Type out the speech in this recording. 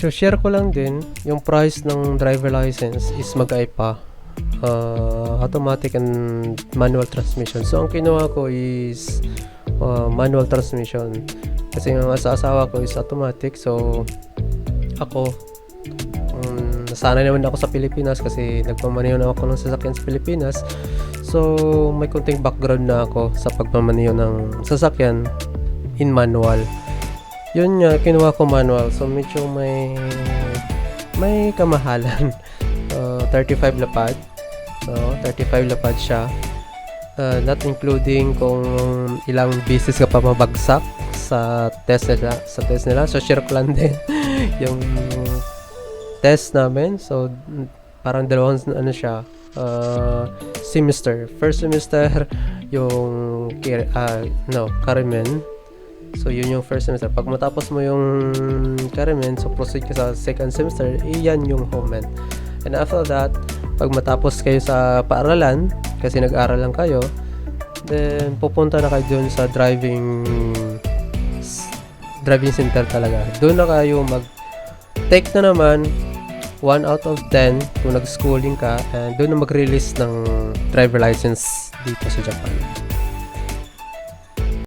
So share ko lang din, yung price ng driver license is magkaiba. Automatic and manual transmission. So ang kinuha ko is manual transmission. Kasi yung sa asawa ko is automatic. So ako, nasanay naman ako sa Pilipinas kasi nagpamaniho na ako ng sasakyan sa Pilipinas. So may kunting background na ako sa pagpamaniho ng sasakyan in manual. Yun nga, kinuha ko manual. So medyo may kamahalan. 35 lapad. So 35 lapad siya. Not including kung ilang beses ka pa mabagsak sa test nila. So share ko lang din yung test namin. So parang dalawang siya, semester. First semester yung Carmen. So yun yung first semester. Pag matapos mo yung Carmen, so proceed ka sa second semester, iyan yung Homen. And after that, pag matapos kayo sa paaralan, kasi nag-aral lang kayo, then pupunta na kayo dun sa driving center talaga. Doon na kayo mag-take na naman 1 out of 10 kung nag-schooling ka, and doon na mag-release ng driver license dito sa Japan.